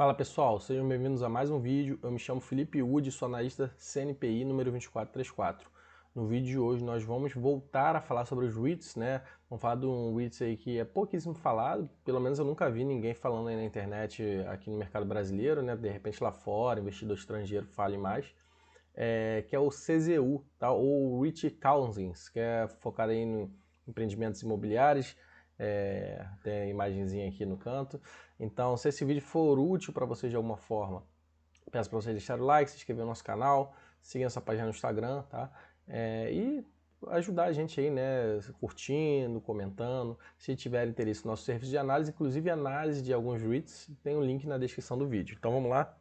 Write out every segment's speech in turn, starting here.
Fala pessoal, sejam bem-vindos a mais um vídeo. Eu me chamo Felipe Wood, sou analista CNPI número 2434. No vídeo de hoje nós vamos voltar a falar sobre os REITs, né? Vamos falar de um REITs aí que é pouquíssimo falado, pelo menos eu nunca vi ninguém falando aí na internet aqui no mercado brasileiro, né? De repente lá fora, investidor estrangeiro fale mais, que é o CZU, tá? Ou REIT Housings, que é focado aí em empreendimentos imobiliários. Tem a imagenzinha aqui no canto. Então, se esse vídeo for útil para vocês de alguma forma, peço para vocês deixarem o like, se inscrever no nosso canal, seguir nossa página no Instagram, tá? E ajudar a gente aí, né? Curtindo, comentando. Se tiver interesse no nosso serviço de análise, inclusive análise de alguns REITs, tem um link na descrição do vídeo. Então vamos lá.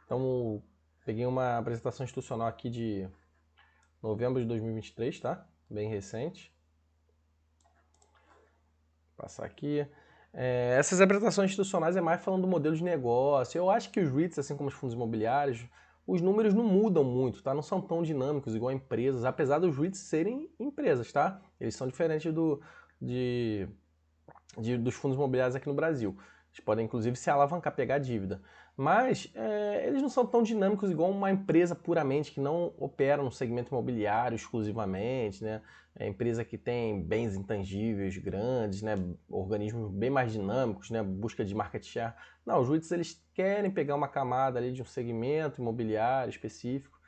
Então, peguei uma apresentação institucional aqui de novembro de 2023, tá? Bem recente. Vou passar aqui. Essas apresentações institucionais é mais falando do modelo de negócio. Eu acho que os REITs, assim como os fundos imobiliários, os números não mudam muito, tá? Não são tão dinâmicos igual empresas, apesar dos REITs serem empresas, tá? Eles são diferentes dos fundos imobiliários aqui no Brasil. Eles podem, inclusive, se alavancar, pegar dívida. Mas eles não são tão dinâmicos igual uma empresa puramente que não opera no segmento imobiliário exclusivamente, né? É empresa que tem bens intangíveis grandes, né? Organismos bem mais dinâmicos, né? Busca de market share. Não, os REITs eles querem pegar uma camada ali de um segmento imobiliário específico.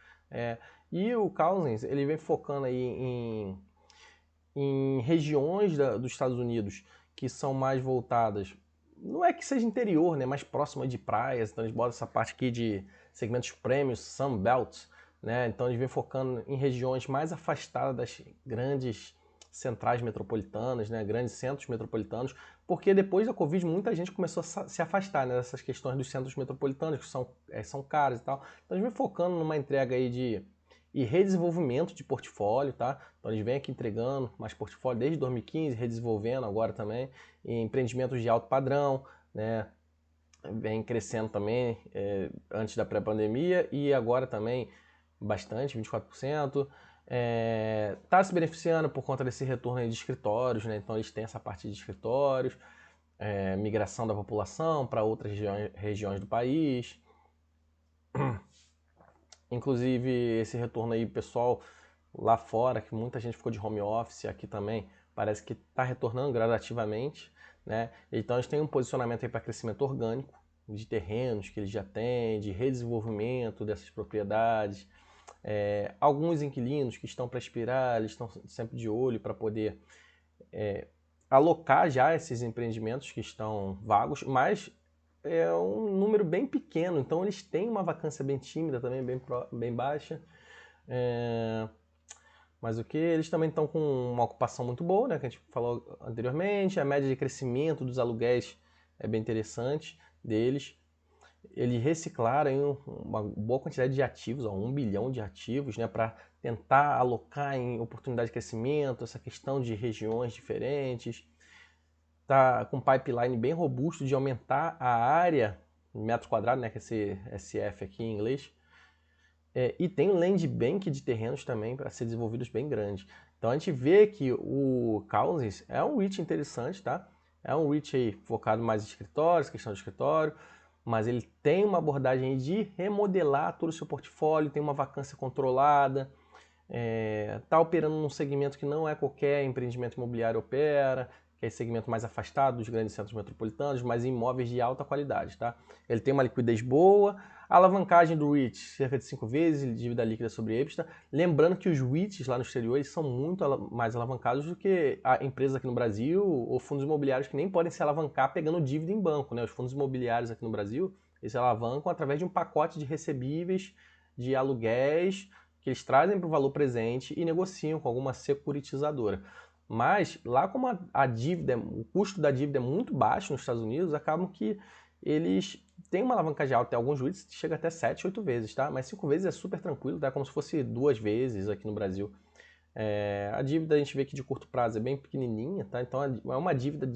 E o Cousins, ele vem focando aí em regiões dos Estados Unidos que são mais voltadas, não é que seja interior, né, mais próxima de praias, então eles botam essa parte aqui de segmentos prêmios, Sun Belt, né, então eles vêm focando em regiões mais afastadas das grandes centrais metropolitanas, né, grandes centros metropolitanos, porque depois da Covid muita gente começou a se afastar, né, dessas questões dos centros metropolitanos, que são caros e tal, então eles vêm focando numa entrega aí e redesenvolvimento de portfólio, tá? Então eles vêm aqui entregando mais portfólio desde 2015, redesenvolvendo agora também, em empreendimentos de alto padrão, né? Vem crescendo também antes da pré-pandemia e agora também bastante, 24%. Está se beneficiando por conta desse retorno aí de escritórios, né? Então eles têm essa parte de escritórios, migração da população para outras regiões do país. Inclusive esse retorno aí pessoal lá fora, que muita gente ficou de home office, aqui também parece que está retornando gradativamente, né? Então eles têm um posicionamento aí para crescimento orgânico de terrenos que eles já têm, de redesenvolvimento dessas propriedades. Alguns inquilinos que estão para expirar, eles estão sempre de olho para poder alocar já esses empreendimentos que estão vagos, mas é um número bem pequeno, então eles têm uma vacância bem tímida também, bem baixa. Mas o que eles também estão com uma ocupação muito boa, né, que a gente falou anteriormente, a média de crescimento dos aluguéis é bem interessante deles. Eles reciclaram uma boa quantidade de ativos, 1 bilhão de ativos, né, para tentar alocar em oportunidade de crescimento, essa questão de regiões diferentes. Está com um pipeline bem robusto de aumentar a área, metro quadrado, né, que é esse SF aqui em inglês. E tem um land bank de terrenos também para ser desenvolvidos bem grande. Então a gente vê que o Cousins é um REIT interessante, tá? É um REIT aí focado mais em escritórios, questão de escritório, mas ele tem uma abordagem de remodelar todo o seu portfólio, tem uma vacância controlada, está operando num segmento que não é qualquer empreendimento imobiliário opera, que é esse segmento mais afastado dos grandes centros metropolitanos, mas imóveis de alta qualidade, tá? Ele tem uma liquidez boa, a alavancagem do REIT cerca de 5 vezes, dívida líquida sobre EBITDA. Lembrando que os REITs lá no exterior eles são muito mais alavancados do que empresas aqui no Brasil ou fundos imobiliários que nem podem se alavancar pegando dívida em banco, né? Os fundos imobiliários aqui no Brasil, eles se alavancam através de um pacote de recebíveis, de aluguéis, que eles trazem para o valor presente e negociam com alguma securitizadora. Mas lá como a dívida, o custo da dívida é muito baixo nos Estados Unidos, acabam que eles têm uma alavancagem alta, tem alguns REITs que chega até 7, 8 vezes, tá? Mas 5 vezes é super tranquilo, tá? Como se fosse 2 vezes aqui no Brasil. A dívida a gente vê que de curto prazo é bem pequenininha, tá? Então é uma dívida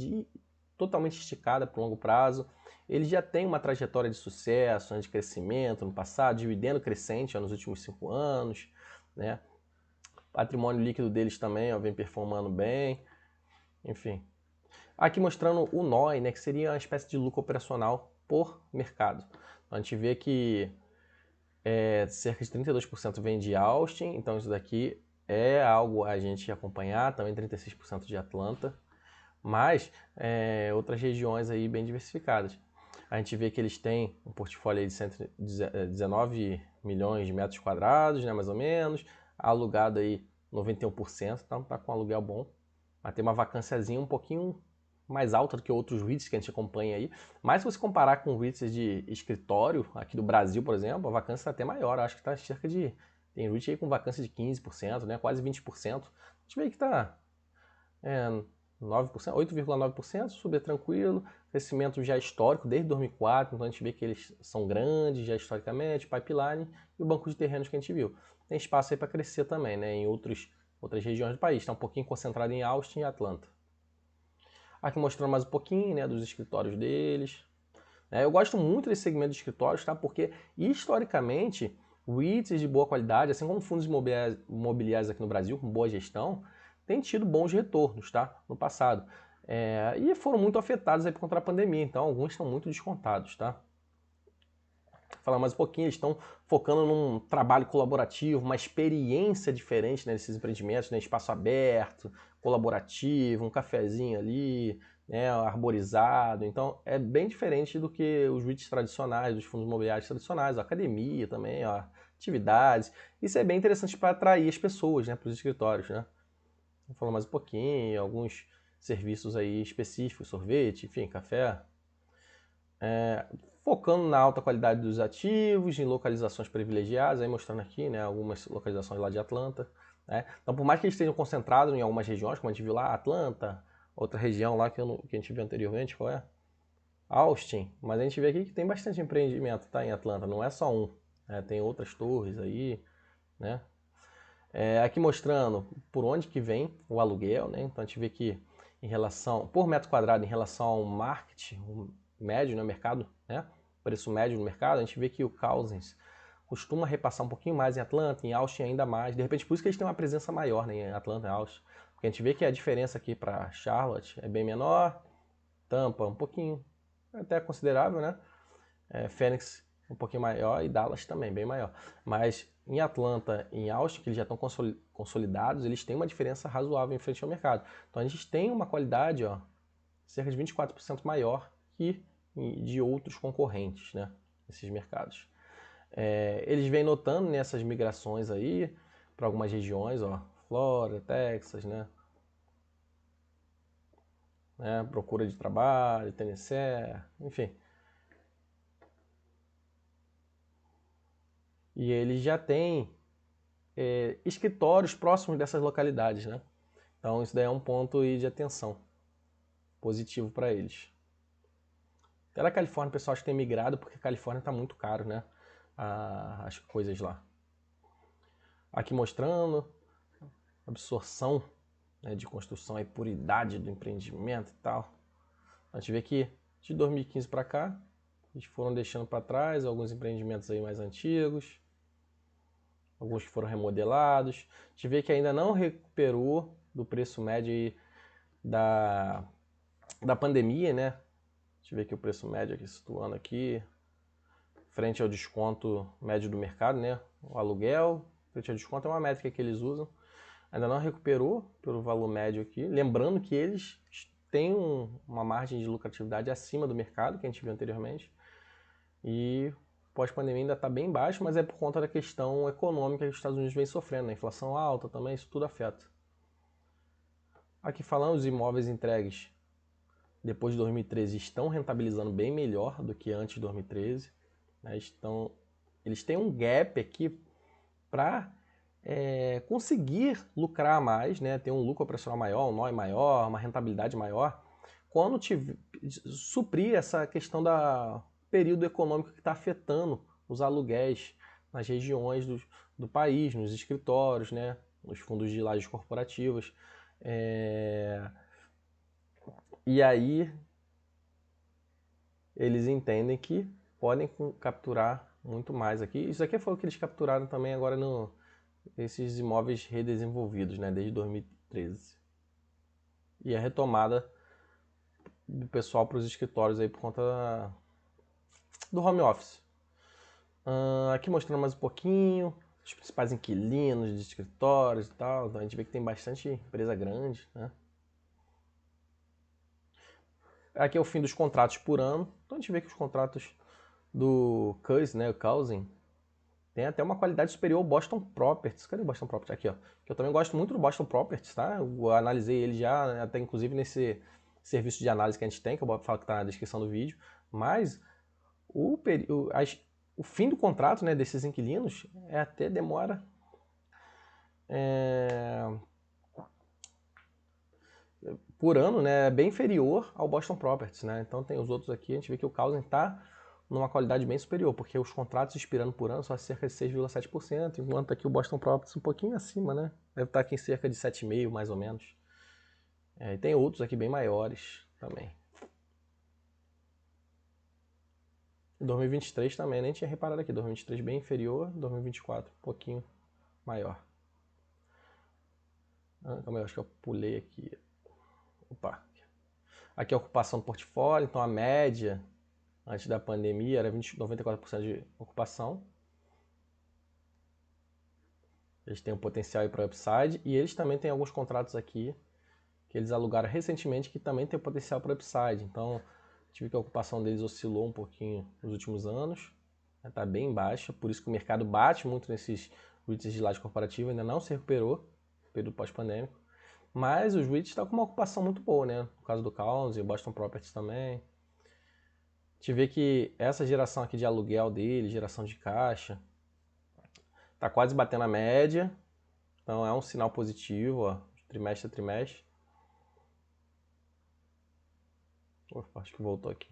totalmente esticada para o longo prazo. Ele já tem uma trajetória de sucesso, de crescimento no passado, dividendo crescente nos últimos 5 anos, né? Patrimônio líquido deles também vem performando bem, enfim. Aqui mostrando o NOI, né, que seria uma espécie de lucro operacional por mercado. Então, a gente vê que cerca de 32% vem de Austin, então isso daqui é algo a gente acompanhar, também 36% de Atlanta, mas outras regiões aí bem diversificadas. A gente vê que eles têm um portfólio aí de 119 milhões de metros quadrados, né, mais ou menos, alugado aí 91%, então tá com um aluguel bom, mas tem uma vacânciazinha um pouquinho mais alta do que outros REITs que a gente acompanha aí. Mas se você comparar com REITs de escritório, aqui do Brasil, por exemplo, a vacância está até maior. Eu acho que está cerca de... Tem REIT aí com vacância de 15%, né? Quase 20%. A gente vê que está 9%, 8,9%, super tranquilo. Crescimento já histórico desde 2004, então a gente vê que eles são grandes já historicamente, pipeline e o banco de terrenos que a gente viu. Tem espaço aí para crescer também, né? Em outras regiões do país. Está um pouquinho concentrado em Austin e Atlanta. Aqui mostrando mais um pouquinho, né, dos escritórios deles. Eu gosto muito desse segmento de escritórios, tá? Porque historicamente, REITs de boa qualidade, assim como fundos imobiliários aqui no Brasil, com boa gestão, têm tido bons retornos, tá? No passado. E foram muito afetados aí por conta da pandemia, então alguns estão muito descontados, tá? Vou falar mais um pouquinho, eles estão focando num trabalho colaborativo, uma experiência diferente, né, nesses empreendimentos, né, espaço aberto, colaborativo, um cafezinho ali, né, arborizado. Então é bem diferente do que os REITs tradicionais, dos fundos imobiliários tradicionais, a academia também, ó, atividades. Isso é bem interessante para atrair as pessoas, né, para os escritórios, né. Vou falar mais um pouquinho, alguns serviços aí específicos, sorvete, enfim, café. Focando na alta qualidade dos ativos, em localizações privilegiadas, aí mostrando aqui, né, algumas localizações lá de Atlanta. Né? Então, por mais que eles estejam concentrados em algumas regiões, como a gente viu lá, Atlanta, outra região lá que a gente viu anteriormente, qual é? Austin, mas a gente vê aqui que tem bastante empreendimento, tá, em Atlanta, não é só um, né? Tem outras torres aí, né? Aqui mostrando por onde que vem o aluguel, né? Então a gente vê que em relação, por metro quadrado, em relação ao market, o médio no mercado, né? Preço médio no mercado, a gente vê que o Cousins costuma repassar um pouquinho mais em Atlanta, em Austin ainda mais. De repente por isso que eles têm uma presença maior, né, em Atlanta e Austin. Porque a gente vê que a diferença aqui para Charlotte é bem menor, Tampa um pouquinho, até considerável, né? Phoenix um pouquinho maior e Dallas também, bem maior. Mas em Atlanta e em Austin, que eles já estão consolidados, eles têm uma diferença razoável em frente ao mercado. Então a gente tem uma qualidade, ó, cerca de 24% maior que de outros concorrentes, né, nesses mercados. Eles vêm notando nessas migrações aí para algumas regiões, ó, Flórida, Texas, né, procura de trabalho, Tennessee, enfim. E eles já têm escritórios próximos dessas localidades, né? Então isso daí é um ponto de atenção positivo para eles. Até na Califórnia o pessoal acha que tem migrado porque a Califórnia está muito caro, né? As coisas lá. Aqui mostrando absorção, né, de construção e puridade do empreendimento e tal. A gente vê que de 2015 para cá eles foram deixando para trás alguns empreendimentos aí mais antigos, alguns que foram remodelados. A gente vê que ainda não recuperou do preço médio aí da pandemia, né? A gente vê que o preço médio aqui situando aqui, frente ao desconto médio do mercado, né? O aluguel, frente ao desconto é uma métrica que eles usam. Ainda não recuperou pelo valor médio aqui. Lembrando que eles têm uma margem de lucratividade acima do mercado, que a gente viu anteriormente. E pós-pandemia ainda está bem baixo, mas é por conta da questão econômica que os Estados Unidos vem sofrendo. A inflação alta também, isso tudo afeta. Aqui falando os imóveis entregues depois de 2013 estão rentabilizando bem melhor do que antes de 2013. Né? Eles têm um gap aqui para conseguir lucrar mais, né? Ter um lucro operacional maior, um NOI maior, uma rentabilidade maior, quando suprir essa questão da período econômico que está afetando os aluguéis nas regiões do país, nos escritórios, né? Nos fundos de lajes corporativas. E aí eles entendem que podem capturar muito mais aqui. Isso aqui foi o que eles capturaram também agora nesses imóveis redesenvolvidos, né, desde 2013. E a retomada do pessoal para os escritórios aí por conta do home office. Aqui mostrando mais um pouquinho os principais inquilinos de escritórios e tal. Então a gente vê que tem bastante empresa grande, né? Aqui é o fim dos contratos por ano. Então a gente vê que os contratos do CUS, né, o Cousin, tem até uma qualidade superior ao Boston Properties. Cadê o Boston Properties? Aqui, ó. Que eu também gosto muito do Boston Properties, tá? Eu analisei ele já, até inclusive nesse serviço de análise que a gente tem, que eu falo que tá na descrição do vídeo. Mas o fim do contrato, né, desses inquilinos até demora por ano, né, é bem inferior ao Boston Properties, né? Então tem os outros aqui, a gente vê que o Cousin está numa qualidade bem superior, porque os contratos expirando por ano só cerca de 6,7%, enquanto aqui o Boston Properties um pouquinho acima, né? Deve estar aqui em cerca de 7,5%, mais ou menos. E tem outros aqui bem maiores também. Em 2023 também, nem tinha reparado aqui, 2023 bem inferior, 2024 um pouquinho maior. Calma aí, acho que eu pulei aqui. Opa. Aqui é a ocupação do portfólio, então a média antes da pandemia era 94% de ocupação. Eles têm um potencial para upside e eles também têm alguns contratos aqui que eles alugaram recentemente que também tem potencial para upside. Então, tive que a ocupação deles oscilou um pouquinho nos últimos anos, está bem baixa, por isso que o mercado bate muito nesses REITs de laje corporativa, ainda não se recuperou no período pós-pandêmico. Mas os REITs estão com uma ocupação muito boa, né? No caso do Cousin, Boston Properties também. A gente vê que essa geração aqui de aluguel dele, geração de caixa, tá quase batendo a média. Então é um sinal positivo, ó, trimestre a trimestre. Opa, acho que voltou aqui.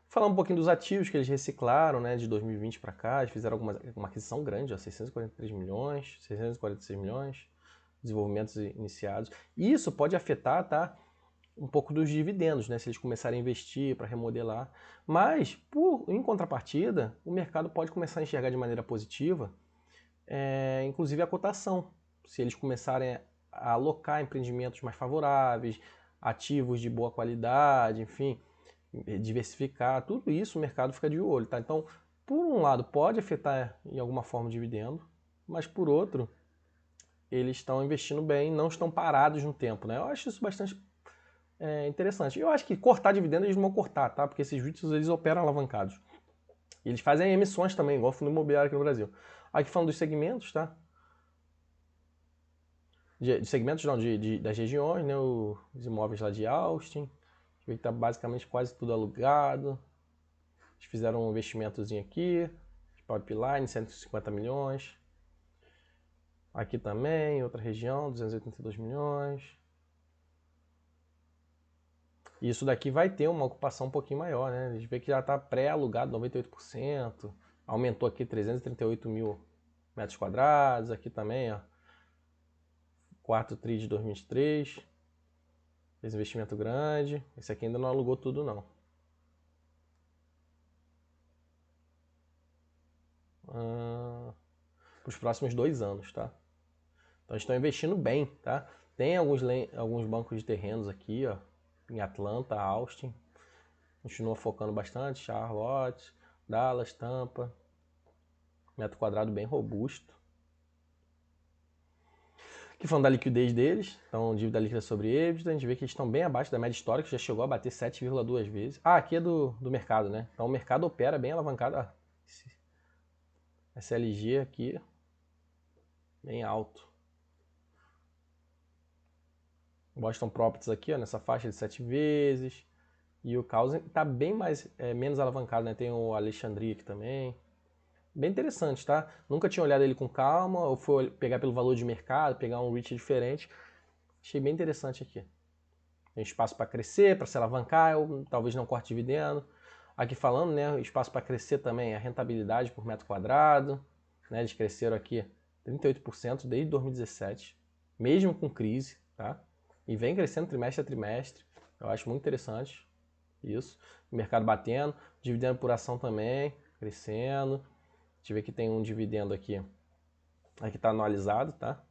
Falar um pouquinho dos ativos que eles reciclaram, né, de 2020 para cá. Eles fizeram uma aquisição grande, ó, 643 milhões, 646 milhões, desenvolvimentos iniciados. E isso pode afetar, tá, um pouco dos dividendos, né, se eles começarem a investir para remodelar. Mas, em contrapartida, o mercado pode começar a enxergar de maneira positiva, inclusive a cotação. Se eles começarem a alocar empreendimentos mais favoráveis, ativos de boa qualidade, enfim, diversificar, tudo isso o mercado fica de olho, tá? Então, por um lado, pode afetar em alguma forma o dividendo, mas por outro, eles estão investindo bem, não estão parados no tempo, né? Eu acho isso bastante interessante. Eu acho que cortar dividendo eles não vão cortar, tá? Porque esses REITs, eles operam alavancados. E eles fazem emissões também, igual o fundo imobiliário aqui no Brasil. Aqui falando dos segmentos, tá? De segmentos não, das regiões, né? Os imóveis lá de Austin. Que está basicamente quase tudo alugado. Eles fizeram um investimentozinho aqui, de pipeline, 150 milhões. Aqui também, outra região, 282 milhões. E isso daqui vai ter uma ocupação um pouquinho maior, né? A gente vê que já está pré-alugado 98%. Aumentou aqui 338 mil metros quadrados. Aqui também, ó. Quarto TRI de 2023. Fez investimento grande. Esse aqui ainda não alugou tudo, não. Para os próximos 2 anos, tá? Então estão investindo bem, tá? Tem alguns bancos de terrenos aqui, ó, em Atlanta, Austin. Continua focando bastante, Charlotte, Dallas, Tampa. Metro quadrado bem robusto. Aqui falando da liquidez deles, então dívida líquida sobre EBITDA, a gente vê que eles estão bem abaixo da média histórica, já chegou a bater 7,2 vezes. Aqui é do mercado, né? Então o mercado opera bem alavancado. SLG aqui, bem alto. Boston Properties aqui, ó, nessa faixa de 7 vezes. E o Cousin está bem menos alavancado, né? Tem o Alexandria aqui também. Bem interessante, tá? Nunca tinha olhado ele com calma, ou fui pegar pelo valor de mercado, pegar um REIT diferente. Achei bem interessante aqui. Tem espaço para crescer, para se alavancar, eu talvez não corte dividendo. Aqui falando, né? Espaço para crescer também, a rentabilidade por metro quadrado. Né? Eles cresceram aqui 38% desde 2017, mesmo com crise, tá? E vem crescendo trimestre a trimestre. Eu acho muito interessante isso. O mercado batendo, dividendo por ação também, crescendo. Deixa eu ver que tem um dividendo aqui. Aqui está anualizado, tá?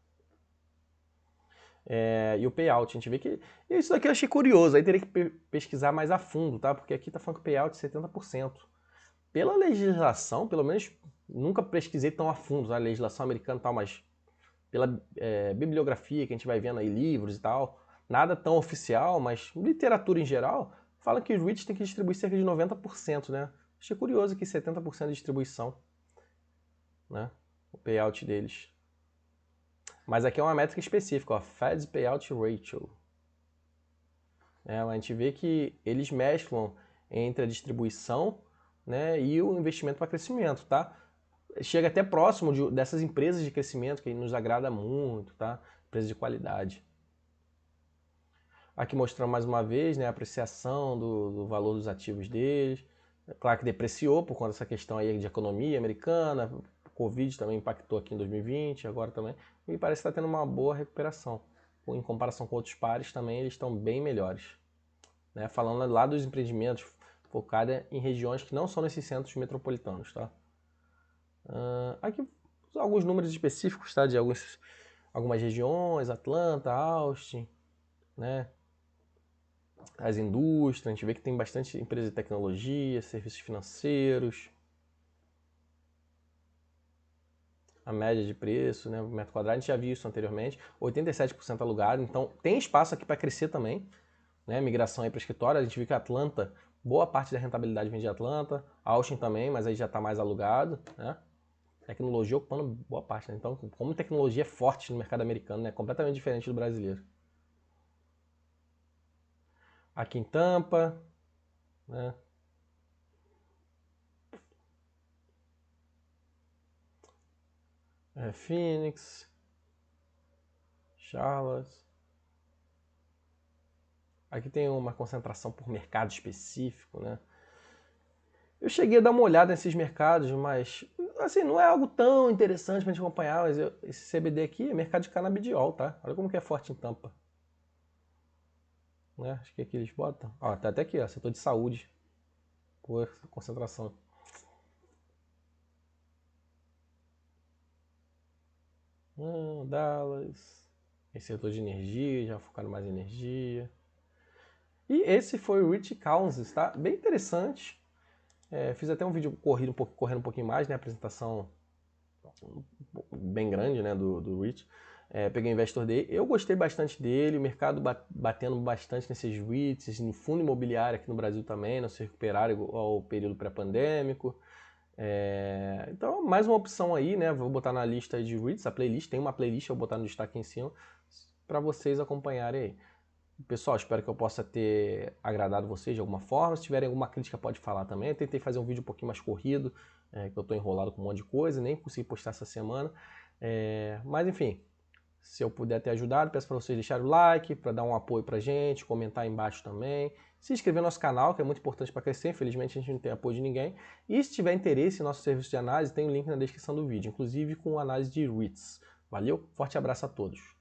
e o payout. A gente vê que isso daqui eu achei curioso, aí teria que pesquisar mais a fundo, tá? Porque aqui tá falando que o payout é 70%. Pela legislação, pelo menos nunca pesquisei tão a fundo a legislação americana e tal, mas pela bibliografia que a gente vai vendo aí, livros e tal, nada tão oficial, mas literatura em geral, fala que os REITs têm que distribuir cerca de 90%, né? Achei curioso aqui 70% de distribuição, né? O payout deles. Mas aqui é uma métrica específica, ó, Fed Payout Ratio. A gente vê que eles mesclam entre a distribuição, né, e o investimento para crescimento, tá? Chega até próximo dessas empresas de crescimento que nos agrada muito, tá? Empresas de qualidade. Aqui mostrando mais uma vez, né, a apreciação do valor dos ativos deles. É claro que depreciou por conta dessa questão aí de economia americana, o Covid também impactou aqui em 2020, agora também, e parece que está tendo uma boa recuperação. Em comparação com outros pares também, eles estão bem melhores. Né? Falando lá dos empreendimentos focados em regiões que não são nesses centros metropolitanos, tá? Aqui alguns números específicos, tá? De algumas regiões, Atlanta, Austin, né? As indústrias, a gente vê que tem bastante empresa de tecnologia, serviços financeiros. A média de preço, né? O metro quadrado, a gente já viu isso anteriormente. 87% alugado, então tem espaço aqui para crescer também. Né? Migração aí para escritório, a gente viu que Atlanta, boa parte da rentabilidade vem de Atlanta. Austin também, mas aí já está mais alugado, né? Tecnologia ocupando boa parte, né? Então, como tecnologia é forte no mercado americano, né? Completamente diferente do brasileiro. Aqui em Tampa, né? Phoenix, Charlotte. Aqui tem uma concentração por mercado específico, né? Eu cheguei a dar uma olhada nesses mercados, mas assim, não é algo tão interessante pra gente acompanhar, mas esse CBD aqui é mercado de canabidiol, tá? Olha como que é forte em Tampa. Né? Acho que aqui eles botam. Ó, tá até aqui, ó, setor de saúde. Por concentração. Dallas. Esse setor de energia, já focaram mais em energia. E esse foi o Rich Kansas, tá? Bem interessante. Fiz até um vídeo correndo um pouquinho mais, né? Apresentação bem grande, né? Do Rich. Peguei o Investor Day. Eu gostei bastante dele. O mercado batendo bastante nesses REITs, no fundo imobiliário aqui no Brasil também, não se recuperaram ao período pré-pandêmico. Então, mais uma opção aí, né? Vou botar na lista de REITs, a playlist. Tem uma playlist, eu vou botar no destaque em cima, para vocês acompanharem aí. Pessoal, espero que eu possa ter agradado vocês de alguma forma. Se tiverem alguma crítica, pode falar também. Eu tentei fazer um vídeo um pouquinho mais corrido, que eu estou enrolado com um monte de coisa, nem consegui postar essa semana. Mas enfim, se eu puder ter ajudado, peço para vocês deixarem o like, para dar um apoio para a gente, comentar aí embaixo também. Se inscrever no nosso canal, que é muito importante para crescer. Infelizmente, a gente não tem apoio de ninguém. E se tiver interesse em nosso serviço de análise, tem o link na descrição do vídeo, inclusive com análise de REITs. Valeu, forte abraço a todos.